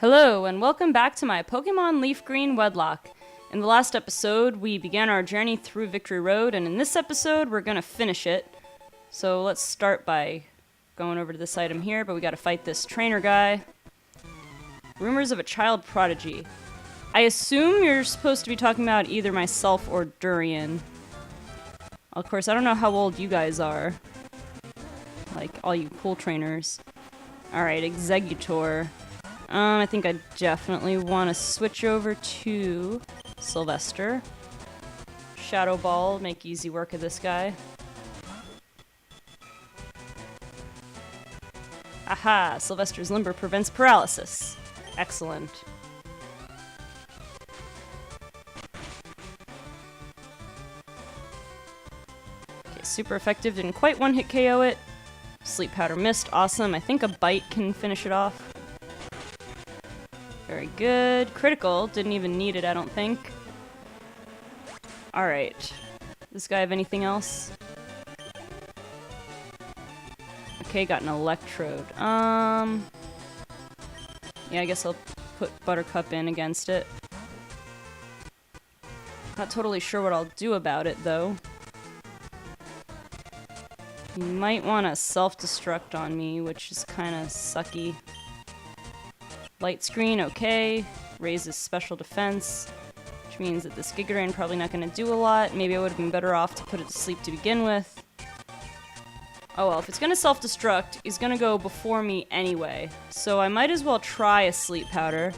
Hello, and welcome back to my Pokémon LeafGreen Wedlocke. In the last episode, we began our journey through Victory Road, and in this episode, we're gonna finish it. So let's start by going over to this item here, but we gotta fight this trainer guy. Rumors of a child prodigy. I assume you're supposed to be talking about either myself or Durian. Of course, I don't know how old you guys are. Like, all you cool trainers. Alright, Executor. I think I definitely want to switch over to Sylvester. Shadow Ball, make easy work of this guy. Aha! Sylvester's Limber prevents paralysis. Excellent. Okay, super effective, didn't quite one-hit KO it. Sleep Powder missed, awesome. I think a Bite can finish it off. Very good. Critical. Didn't even need it, I don't think. Alright. This guy have anything else? Okay, got an Electrode. Yeah, I guess I'll put Buttercup in against it. Not totally sure what I'll do about it, though. You might want to self-destruct on me, which is kind of sucky. Light Screen, okay. Raises special defense, which means that this Giga Drain probably not going to do a lot. Maybe I would have been better off to put it to sleep to begin with. Oh well, if it's going to self-destruct, he's going to go before me anyway. So I might as well try a Sleep Powder.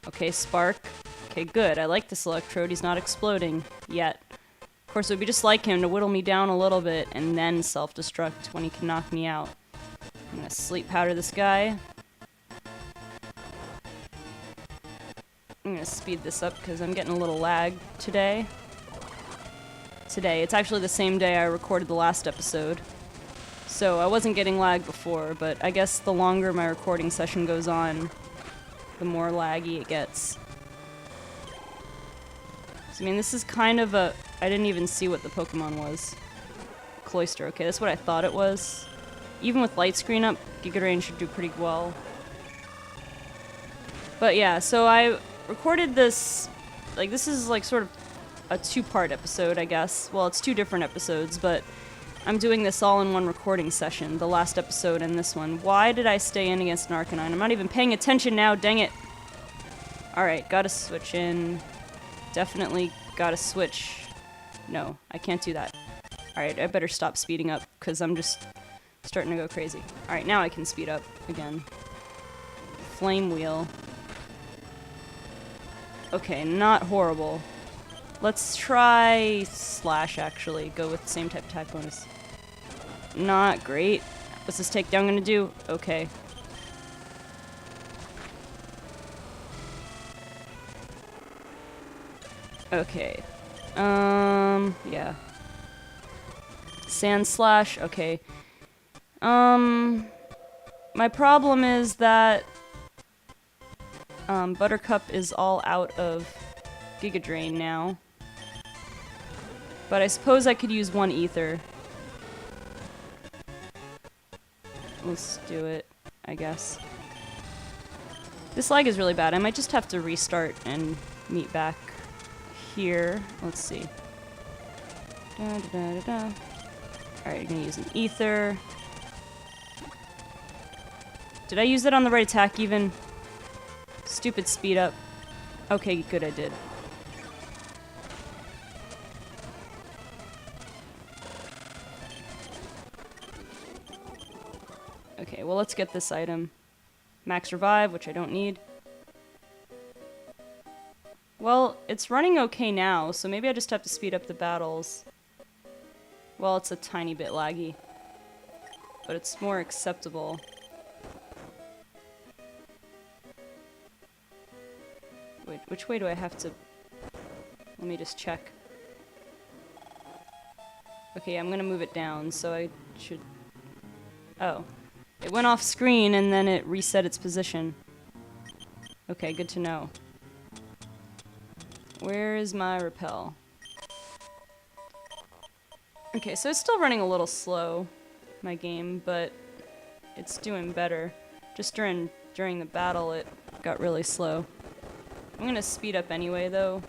Okay, Spark. Okay, good. I like this Electrode. He's not exploding yet. Of course, it would be just like him to whittle me down a little bit and then self-destruct when he can knock me out. I'm going to Sleep Powder this guy. I'm gonna speed this up because I'm getting a little lag today. It's actually the same day I recorded the last episode. So I wasn't getting lag before, but I guess the longer my recording session goes on, the more laggy it gets. So, I mean, this is kind of a... I didn't even see what the Pokemon was. Cloyster, okay, that's what I thought it was. Even with Light Screen up, Giga Drain should do pretty well. But yeah, so I recorded this, like, this is like sort of a two-part episode, I guess. Well, it's two different episodes, but I'm doing this all in one recording session, the last episode and this one. Why did I stay in against an Arcanine? I'm not even paying attention now, dang it. Alright, gotta switch in. Definitely gotta switch. No, I can't do that. Alright, I better stop speeding up, because I'm just starting to go crazy. Alright, now I can speed up again. Flame Wheel. Okay, not horrible. Let's try Slash, actually. Go with the same type of attack bonus. Not great. What's this takedown gonna do? Okay. Okay. Yeah. Sand Slash, okay. My problem is that Buttercup is all out of Giga Drain now. But I suppose I could use one Ether. Let's do it, I guess. This lag is really bad. I might just have to restart and meet back here. Let's see. Alright, I'm gonna use an Ether. Did I use it on the right attack even? Stupid speed up. Okay, good, I did. Okay, well, let's get this item. Max Revive, which I don't need. Well, it's running okay now, so maybe I just have to speed up the battles. Well, it's a tiny bit laggy, but it's more acceptable. Wait, which way do I have to... Let me just check. Okay, I'm gonna move it down, so I should... Oh. It went off screen and then it reset its position. Okay, good to know. Where is my repel? Okay, so it's still running a little slow, my game, but it's doing better. Just during the battle, it got really slow. I'm gonna speed up anyway, though,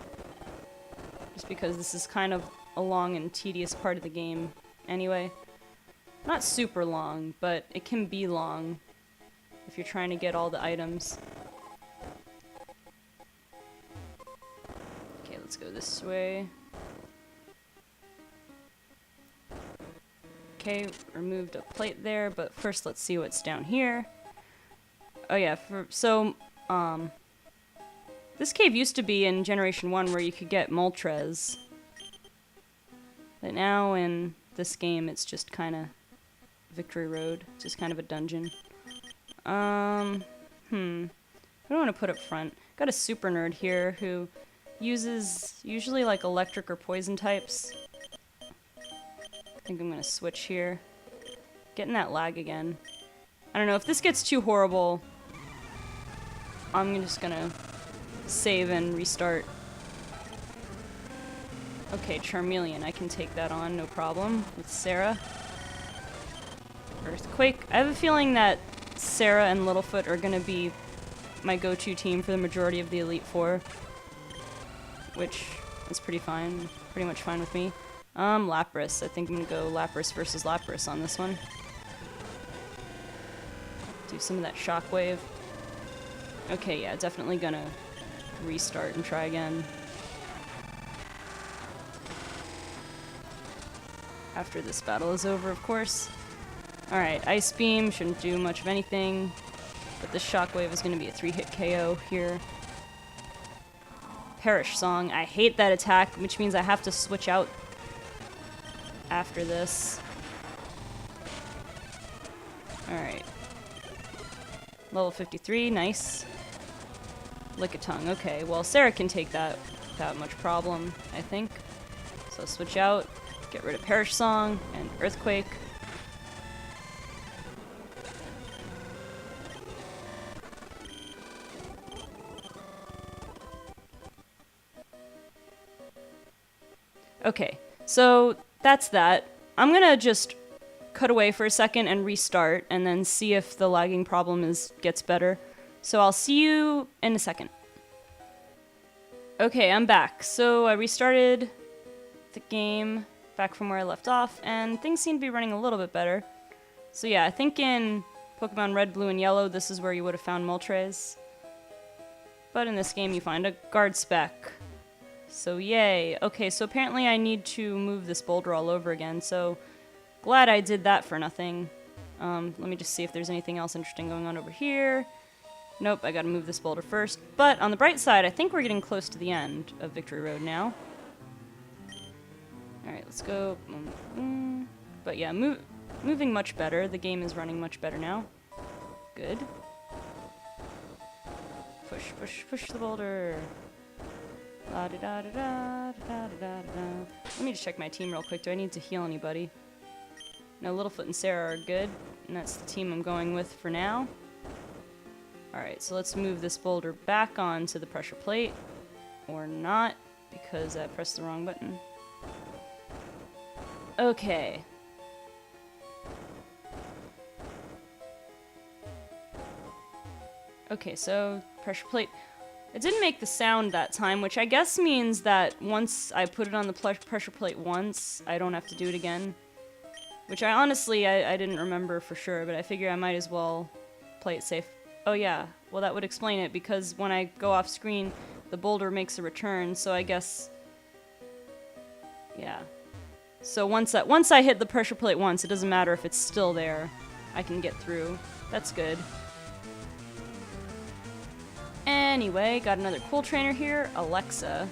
just because this is kind of a long and tedious part of the game anyway. Not super long, but it can be long if you're trying to get all the items. Okay, let's go this way. Okay, removed a plate there, but first let's see what's down here. Oh yeah, this cave used to be in Generation 1 where you could get Moltres. But now in this game it's just kinda Victory Road, just kind of a dungeon. What do I want to put up front? Got a super nerd here who uses usually like electric or poison types. I think I'm gonna switch here. Getting that lag again. I don't know, if this gets too horrible, I'm just gonna save and restart. Okay, Charmeleon, I can take that on, no problem, with Sarah. Earthquake. I have a feeling that Sarah and Littlefoot are gonna be my go-to team for the majority of the Elite Four, which is pretty much fine with me. Lapras. I think I'm gonna go Lapras versus Lapras on this one. Do some of that shockwave. Okay, yeah, definitely gonna restart and try again. After this battle is over, of course. Alright, Ice Beam shouldn't do much of anything, but this Shockwave is going to be a 3-hit KO here. Perish Song. I hate that attack, which means I have to switch out after this. Alright. Level 53, nice. Lickitung, okay. Well, Sarah can take that without much problem, I think. So switch out, get rid of Perish Song, and Earthquake. Okay, so that's that. I'm gonna just cut away for a second and restart, and then see if the lagging problem gets better. So I'll see you in a second. Okay, I'm back. So I restarted the game back from where I left off, and things seem to be running a little bit better. So yeah, I think in Pokemon Red, Blue, and Yellow, this is where you would have found Moltres. But in this game, you find a guard spec. So yay. Okay, so apparently I need to move this boulder all over again, so glad I did that for nothing. Let me just see if there's anything else interesting going on over here. Nope, I gotta move this boulder first. But on the bright side, I think we're getting close to the end of Victory Road now. Alright, let's go. But yeah, moving much better. The game is running much better now. Good. Push, push, push the boulder. La da da da da da da da. Let me just check my team real quick. Do I need to heal anybody? No, Littlefoot and Sarah are good, and that's the team I'm going with for now. Alright, so let's move this boulder back onto the pressure plate. Or not, because I pressed the wrong button. Okay. Okay, so pressure plate. It didn't make the sound that time, which I guess means that once I put it on the pressure plate once, I don't have to do it again. Which I honestly, I didn't remember for sure, but I figure I might as well play it safe. Oh yeah, well that would explain it, because when I go off screen, the boulder makes a return, so I guess... yeah. So once I hit the pressure plate once, it doesn't matter if it's still there. I can get through. That's good. Anyway, got another cool trainer here, Alexa.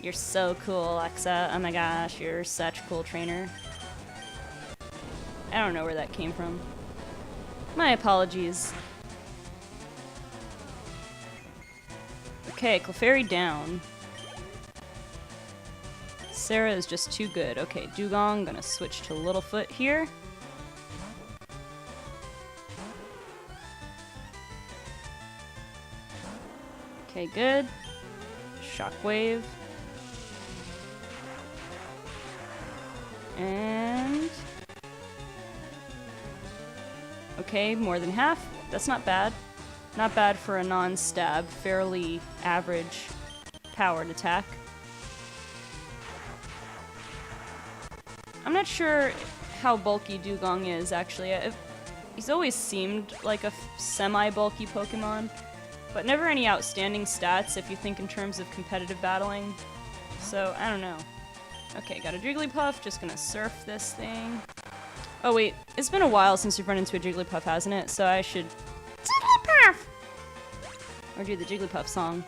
You're so cool, Alexa. Oh my gosh, you're such a cool trainer. I don't know where that came from. My apologies. Okay, Clefairy down. Sarah is just too good. Okay, Dugong, gonna switch to Littlefoot here. Okay, good. Shockwave. And... okay, more than half. That's not bad. Not bad for a non-stab, fairly average powered attack. I'm not sure how bulky Dugong is, actually. He's always seemed like a semi-bulky Pokemon, but never any outstanding stats if you think in terms of competitive battling. So, I don't know. Okay, got a Jigglypuff, just gonna surf this thing. Oh wait, it's been a while since we've run into a Jigglypuff, hasn't it? So I should... Jigglypuff! Or do the Jigglypuff song.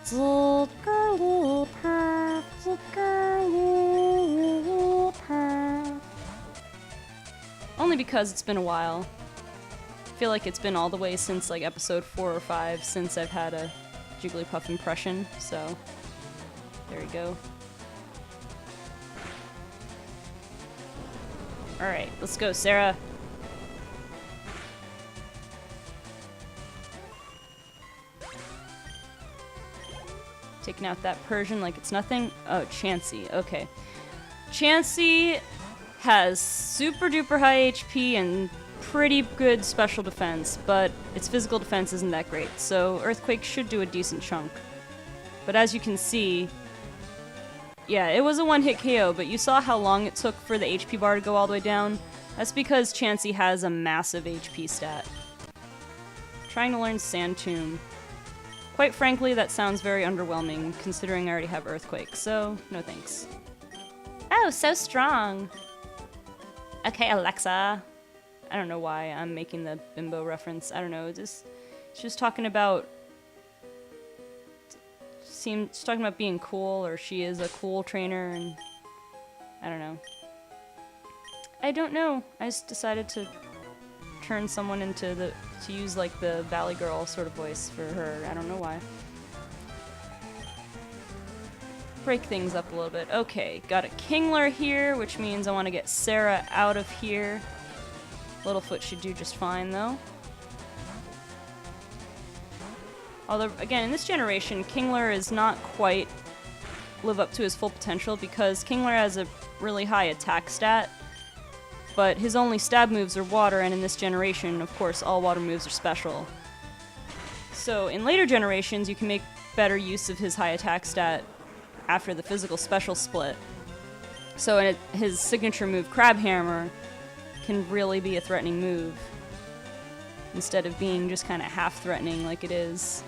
Jigglypuff, Jigglypuff. Only because it's been a while. I feel like it's been all the way since like episode 4 or 5 since I've had a Jigglypuff impression, so there you go. Alright, let's go, Sarah. Taking out that Persian like it's nothing. Oh, Chansey, okay. Chansey has super duper high HP and pretty good special defense, but its physical defense isn't that great, so Earthquake should do a decent chunk. But as you can see, yeah, it was a one-hit KO, but you saw how long it took for the HP bar to go all the way down? That's because Chansey has a massive HP stat. Trying to learn Sand Tomb. Quite frankly, that sounds very underwhelming, considering I already have Earthquake, so no thanks. Oh, so strong! Okay, Alexa. I don't know why I'm making the bimbo reference. I don't know, it's just talking about... She's talking about being cool, or she is a cool trainer, and... I don't know. I don't know. I just decided to turn someone into the... to use, like, the Valley Girl sort of voice for her. I don't know why. Break things up a little bit. Okay, got a Kingler here, which means I want to get Sarah out of here. Littlefoot should do just fine, though. Although, again, in this generation, Kingler is not quite live up to his full potential because Kingler has a really high attack stat, but his only stab moves are water, and in this generation, of course, all water moves are special. So in later generations, you can make better use of his high attack stat after the physical special split. So his signature move, Crab Hammer, can really be a threatening move instead of being just kind of half threatening like it is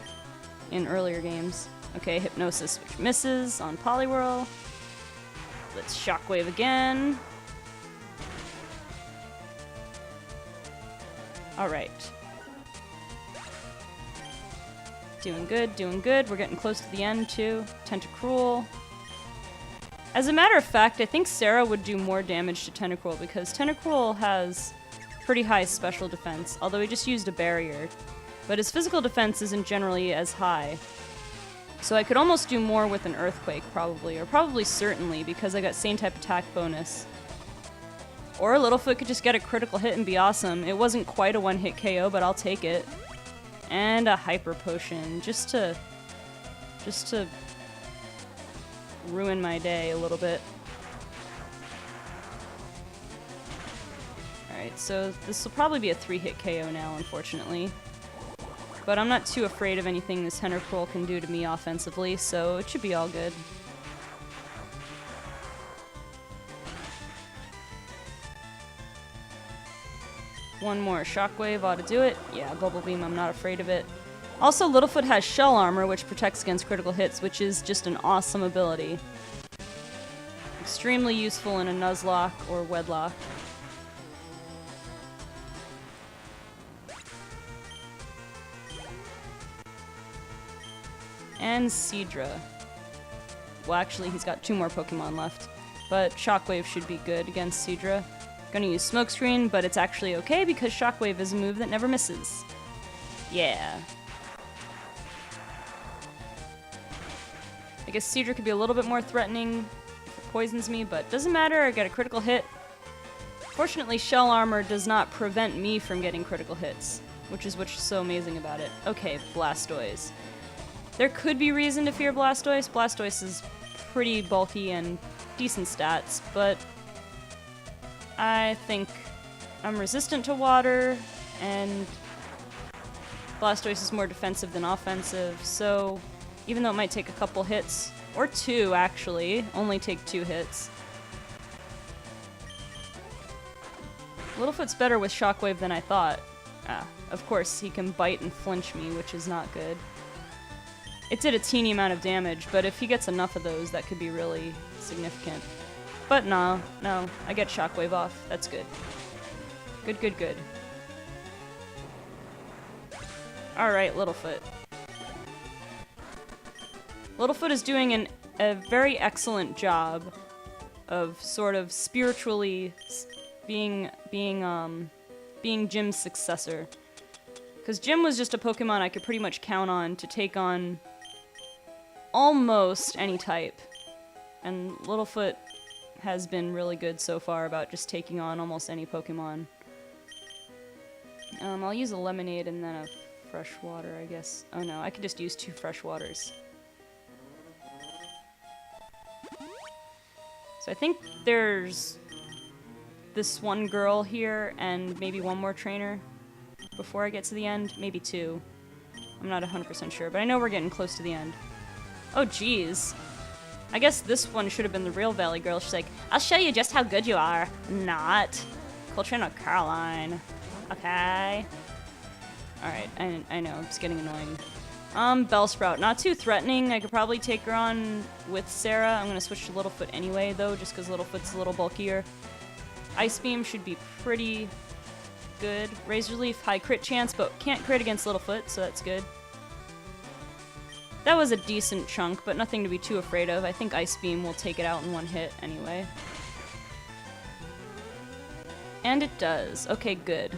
in earlier games. Okay, Hypnosis, which misses on Poliwhirl. Let's Shockwave again. Alright. Doing good, doing good. We're getting close to the end, too. Tentacruel. As a matter of fact, I think Sarah would do more damage to Tentacruel because Tentacruel has pretty high special defense, although he just used a barrier. But his physical defense isn't generally as high. So I could almost do more with an Earthquake, probably. Or probably certainly, because I got Same-type attack bonus. Or Littlefoot could just get a critical hit and be awesome. It wasn't quite a one-hit KO, but I'll take it. And a Hyper Potion, just to ruin my day a little bit. Alright, so this will probably be a 3-hit KO now, unfortunately. But I'm not too afraid of anything this Tentacruel can do to me offensively, so it should be all good. One more Shockwave ought to do it. Yeah, Bubble Beam, I'm not afraid of it. Also, Littlefoot has Shell Armor, which protects against critical hits, which is just an awesome ability. Extremely useful in a Nuzlocke or Wedlocke. And Seadra. Well, actually, he's got 2 more Pokemon left. But Shockwave should be good against Seadra. Gonna use Smokescreen, but it's actually okay because Shockwave is a move that never misses. Yeah. I guess Seadra could be a little bit more threatening if it poisons me, but doesn't matter, I get a critical hit. Fortunately, Shell Armor does not prevent me from getting critical hits, which is what's so amazing about it. Okay, Blastoise. There could be reason to fear Blastoise. Blastoise is pretty bulky and decent stats, but I think I'm resistant to water, and Blastoise is more defensive than offensive, so even though it might take a couple hits, or 2 actually, only take 2 hits. Littlefoot's better with Shockwave than I thought. Of course, he can bite and flinch me, which is not good. It did a teeny amount of damage, but if he gets enough of those, that could be really significant. But no, I get Shockwave off. That's good. Good. Alright, Littlefoot. Littlefoot is doing a very excellent job of sort of spiritually being Jim's successor. Because Jim was just a Pokemon I could pretty much count on to take on almost any type. And Littlefoot has been really good so far about just taking on almost any Pokemon. I'll use a lemonade and then a fresh water, I guess. Oh no, I could just use 2 fresh waters. So I think there's this one girl here and maybe one more trainer before I get to the end. Maybe 2. I'm not 100% sure, but I know we're getting close to the end. Oh jeez. I guess this one should have been the real Valley Girl. She's like, I'll show you just how good you are. Not. Cool trainer Caroline. Okay. Alright, I know, it's getting annoying. Bellsprout. Not too threatening. I could probably take her on with Sarah. I'm gonna switch to Littlefoot anyway, though, just because Littlefoot's a little bulkier. Ice Beam should be pretty good. Razor Leaf, high crit chance, but can't crit against Littlefoot, so that's good. That was a decent chunk, but nothing to be too afraid of. I think Ice Beam will take it out in one hit anyway. And it does. Okay, good.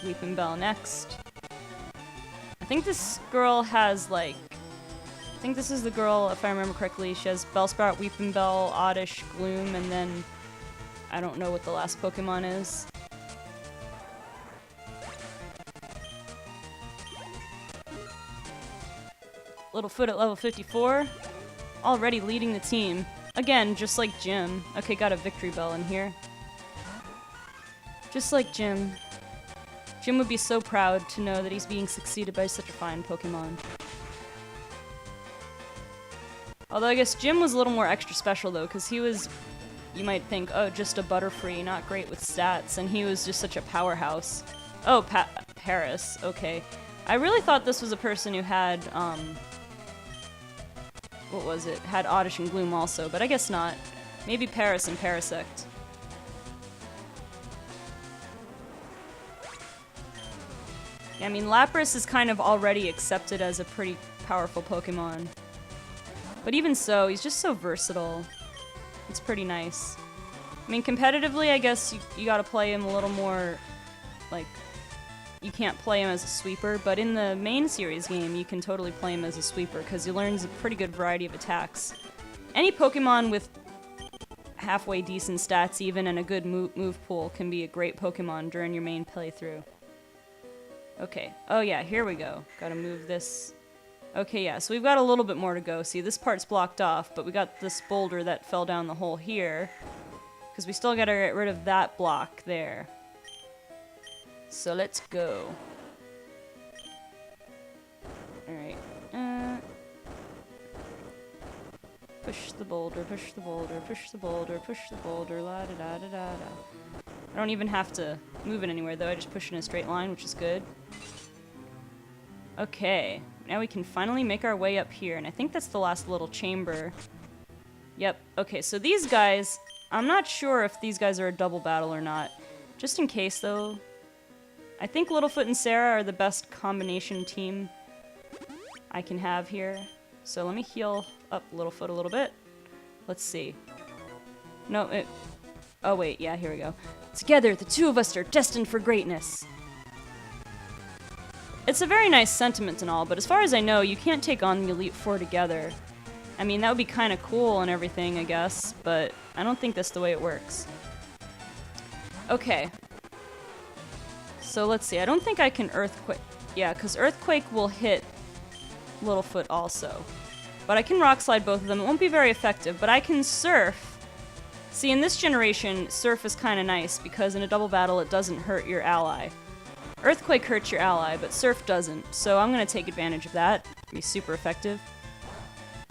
Weeping Bell next. I think this girl has, like... I think this is the girl, if I remember correctly, she has Bellsprout, Weeping Bell, Oddish, Gloom, and then... I don't know what the last Pokemon is. Littlefoot at level 54. Already leading the team. Again, just like Jim. Okay, got a Victory Bell in here. Just like Jim. Jim would be so proud to know that he's being succeeded by such a fine Pokemon. Although I guess Jim was a little more extra special though, because he was, you might think, oh, just a Butterfree, not great with stats, and he was just such a powerhouse. Oh, Paris, okay. I really thought this was a person who had, what was it? Had Oddish and Gloom also, but I guess not. Maybe Paris and Parasect. Yeah, I mean, Lapras is kind of already accepted as a pretty powerful Pokemon. But even so, he's just so versatile. It's pretty nice. I mean, competitively, I guess you gotta play him a little more, like, you can't play him as a sweeper, but in the main series game, you can totally play him as a sweeper, because he learns a pretty good variety of attacks. Any Pokemon with halfway decent stats even and a good move pool can be a great Pokemon during your main playthrough. Okay, oh yeah, here we go. Gotta move this. Okay, yeah, so we've got a little bit more to go. See, this part's blocked off, but we got this boulder that fell down the hole here, because we still gotta get rid of that block there. So let's go. Alright. Push the boulder, push the boulder, push the boulder, push the boulder, la da da da da da. I don't even have to move it anywhere though, I just push in a straight line, which is good. Okay, now we can finally make our way up here, and I think that's the last little chamber. Yep, okay, so these guys, I'm not sure if these guys are a double battle or not. Just in case though, I think Littlefoot and Sarah are the best combination team I can have here. So let me heal up Littlefoot a little bit. Let's see. No, oh wait, yeah, here we go. Together, the two of us are destined for greatness. It's a very nice sentiment and all, but as far as I know, you can't take on the Elite Four together. I mean, that would be kind of cool and everything, I guess, but I don't think that's the way it works. Okay. So let's see, I don't think I can Earthquake. Yeah, because Earthquake will hit Littlefoot also. But I can Rock Slide both of them. It won't be very effective, but I can Surf See, in this generation, Surf is kind of nice because in a double battle it doesn't hurt your ally. Earthquake hurts your ally, but Surf doesn't, so I'm going to take advantage of that. Be super effective.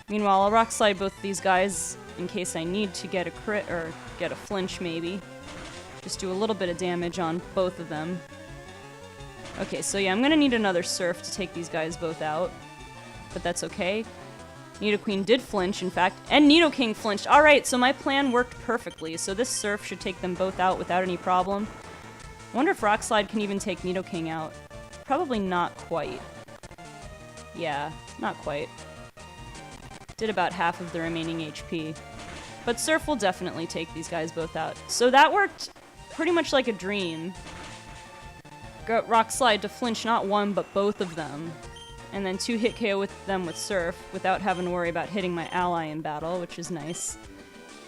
Meanwhile, I'll Rock Slide both of these guys in case I need to get a crit or get a flinch maybe. Just do a little bit of damage on both of them. Okay, so yeah, I'm going to need another Surf to take these guys both out, but that's okay. Nidoqueen did flinch, in fact, and Nidoking flinched. Alright, so my plan worked perfectly, so this Surf should take them both out without any problem. Wonder if Rock Slide can even take Nidoking out. Probably not quite. Yeah, not quite. Did about half of the remaining HP. But Surf will definitely take these guys both out. So that worked pretty much like a dream. Got Rock Slide to flinch not one, but both of them. And then 2-hit KO with them with Surf without having to worry about hitting my ally in battle, which is nice.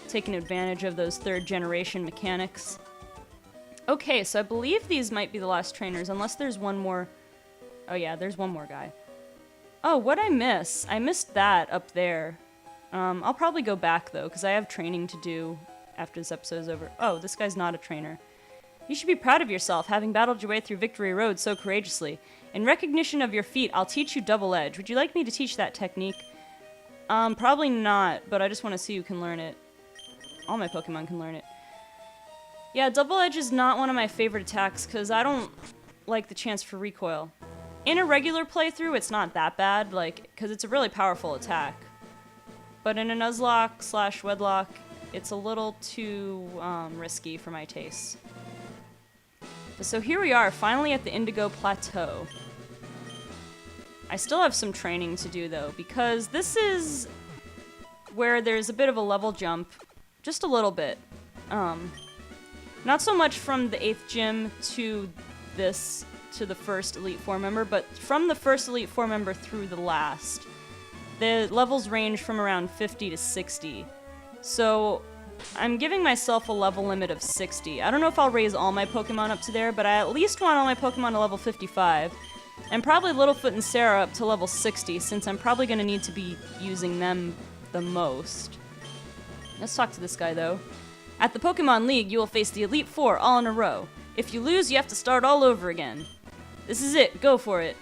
Taking advantage of those 3rd generation mechanics. Okay, so I believe these might be the last trainers, unless there's one more. Oh yeah, there's one more guy. Oh, what'd I miss? I missed that up there. I'll probably go back though, because I have training to do after this episode is over. Oh, this guy's not a trainer. You should be proud of yourself, having battled your way through Victory Road so courageously. In recognition of your feat, I'll teach you Double Edge. Would you like me to teach that technique? Probably not, but I just want to see who can learn it. All my Pokemon can learn it. Yeah, Double Edge is not one of my favorite attacks, because I don't like the chance for recoil. In a regular playthrough, it's not that bad, like, because it's a really powerful attack. But in a Nuzlocke/Wedlocke, it's a little too risky for my tastes. So here we are, finally at the Indigo Plateau. I still have some training to do though, because this is where there's a bit of a level jump. Just a little bit. Not so much from the 8th gym to this, to the first Elite Four member, but from the first Elite Four member through the last. The levels range from around 50 to 60. So I'm giving myself a level limit of 60. I don't know if I'll raise all my Pokemon up to there, but I at least want all my Pokemon to level 55. And probably Littlefoot and Sarah up to level 60, since I'm probably going to need to be using them the most. Let's talk to this guy, though. At the Pokémon League, you will face the Elite Four all in a row. If you lose, you have to start all over again. This is it. Go for it.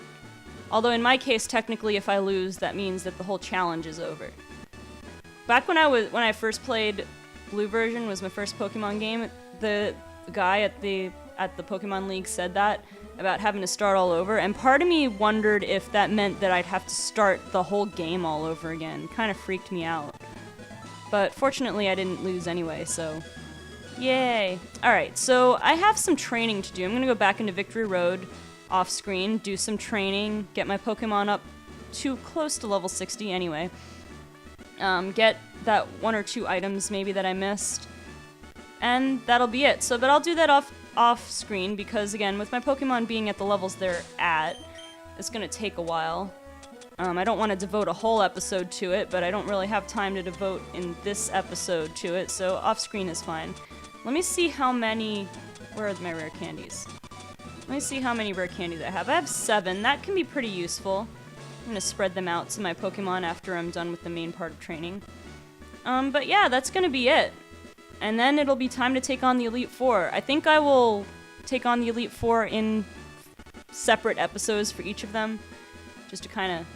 Although in my case, technically, if I lose, that means that the whole challenge is over. Back when I first played Blue version, was my first Pokemon game, the guy at the Pokemon League said that about having to start all over, and part of me wondered if that meant that I'd have to start the whole game all over again. Kind of freaked me out. But fortunately, I didn't lose anyway, so yay. Alright, so I have some training to do. I'm going to go back into Victory Road off screen, do some training, get my Pokemon up to close to level 60 anyway. Get that 1 or 2 items maybe that I missed, and that'll be it. So, but I'll do that off screen because, again, with my Pokemon being at the levels they're at, it's going to take a while. I don't want to devote a whole episode to it, but I don't really have time to devote in this episode to it, so off screen is fine. Let me see how many... Where are my rare candies? Let me see how many rare candies I have. I have 7. That can be pretty useful. I'm going to spread them out to my Pokemon after I'm done with the main part of training. But yeah, that's going to be it. And then it'll be time to take on the Elite Four. I think I will take on the Elite Four in separate episodes for each of them, just to kind of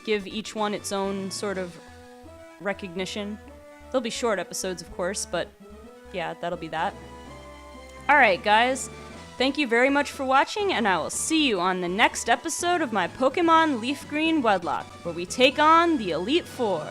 give each one its own sort of recognition. They'll be short episodes, of course, but yeah, that'll be that. Alright, guys. Thank you very much for watching, and I will see you on the next episode of my Pokémon LeafGreen Wedlocke, where we take on the Elite Four.